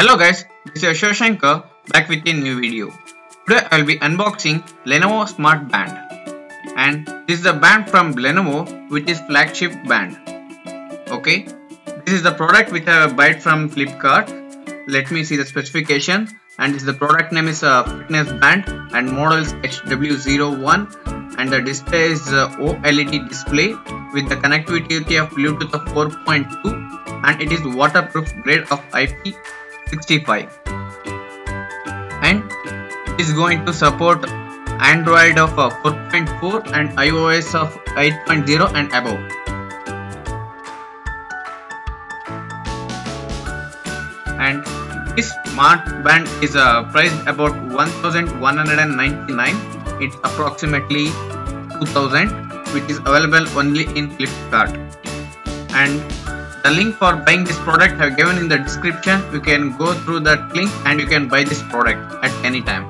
Hello guys, this is Shashankar back with a new video. Today I will be unboxing Lenovo Smart Band, and this is the band from Lenovo which is flagship band. Okay, this is the product which I bought from Flipkart. Let me see the specification, and this is the product name is Fitness Band and model is HW01, and the display is OLED display with the connectivity of Bluetooth of 4.2, and it is waterproof grade of IP65, and it is going to support Android of 4.4 and iOS of 8.0 and above. And this smart band is priced about 1199. It's approximately 2000, which is available only in Flipkart. And the link for buying this product I have given in the description. You can go through that link and you can buy this product at any time.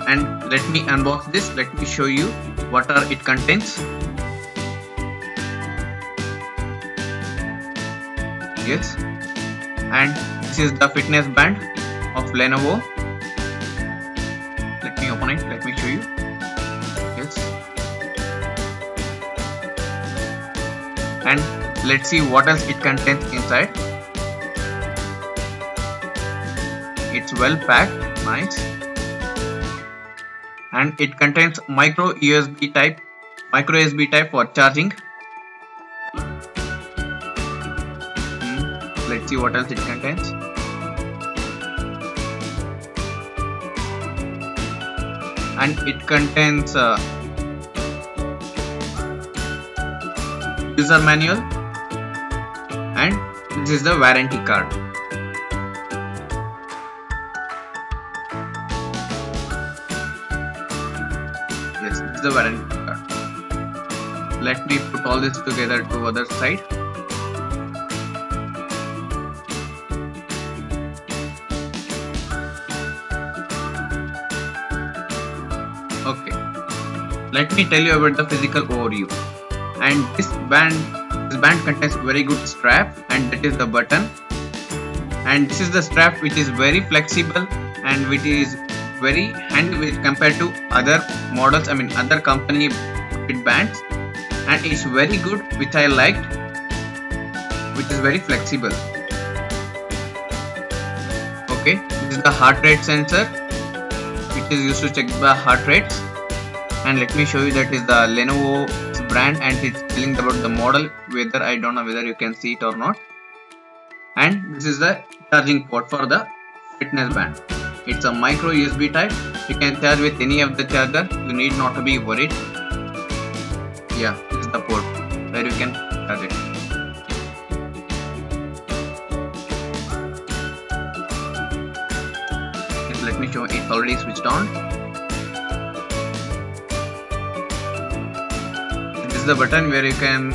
And let me unbox this. Let me show you what it contains. Yes, and this is the fitness band of Lenovo. Let me open it. Let me show you. Yes, and let's see what else it contains inside. It's well packed, nice, and it contains micro USB type for charging. Let's see what else it contains. And it contains user manual, and this is the warranty card. Yes, this is the warranty card. Let me put all this together to other side. Okay, let me tell you about the physical overview. And this band contains very good strap, and that is the button. And this is the strap which is very flexible and which is very handy with compared to other models, other company fit bands, and it's very good, which I liked, which is very flexible. Okay, this is the heart rate sensor, which is used to check the heart rates. And let me show you that is the Lenovo brand, and it's telling about the model, whether I don't know whether you can see it or not. And this is the charging port for the fitness band. It's a micro USB type. You can charge with any of the charger. You need not to be worried. Yeah, this is the port where you can charge it. Yes, let me show. It's already switched on. This is the button where you can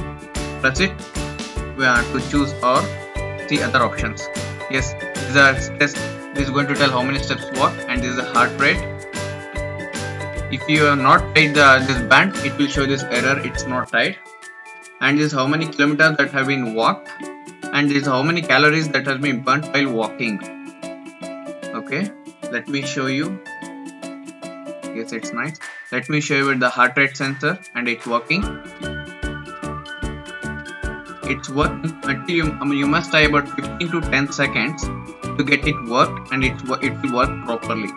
press it to choose or see other options. Yes, this is going to tell how many steps walk, and this is the heart rate. If you have not tied this band, it will show this error, it's not tied. And this is how many kilometers that have been walked, and this is how many calories that has been burnt while walking. Okay, let me show you. Yes, it's nice. Let me show you with the heart rate sensor, and it's working. It's working until you must try about 15 to 10 seconds to get it worked, and it will work properly.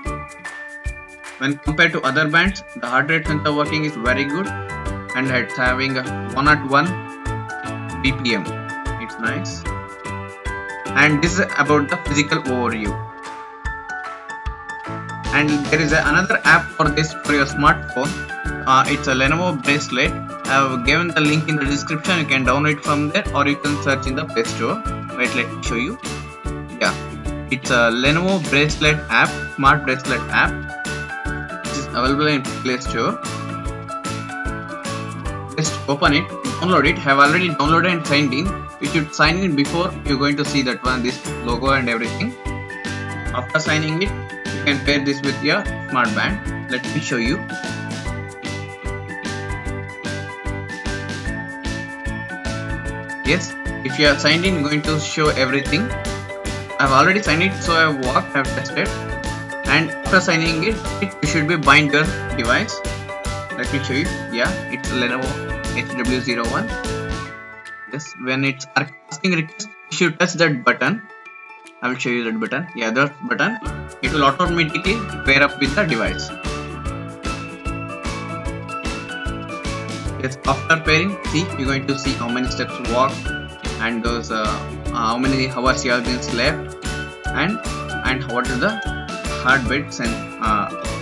When compared to other bands, the heart rate sensor working is very good, and it's having a 101 BPM. It's nice. And this is about the physical overview. And there is another app for this for your smartphone. It's a Lenovo bracelet. I have given the link in the description. You can download it from there, or you can search in the Play Store. Wait, let me show you. Yeah, it's a Lenovo bracelet app, smart bracelet app. It is available in Play Store. Just open it, download it. Have already downloaded and signed in. You should sign in before you're going to see that one, this logo and everything. After signing it, you can pair this with your smart band. Let me show you. Yes, if you are signed in, going to show everything. I've already signed it, so I've walked, I've tested, and after signing it, you should be bind your device. Let me show you. Yeah, it's Lenovo HW01. Yes, when it's asking request, you should touch that button. I will show you that button. Yeah, that button. It will automatically pair up with the device. Yes, after pairing, see, you're going to see how many steps walked and those how many hours you have been slept, and what is the heartbeats and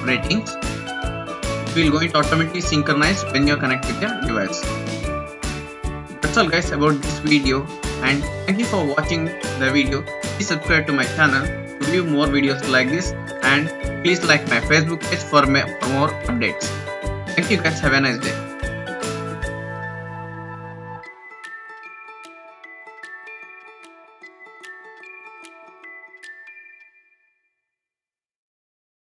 ratings. It will going to automatically synchronize when you connect with the device. That's all guys about this video, and thank you for watching the video. Please subscribe to my channel to view more videos like this, and please like my Facebook page for more updates. Thank you guys, have a nice day.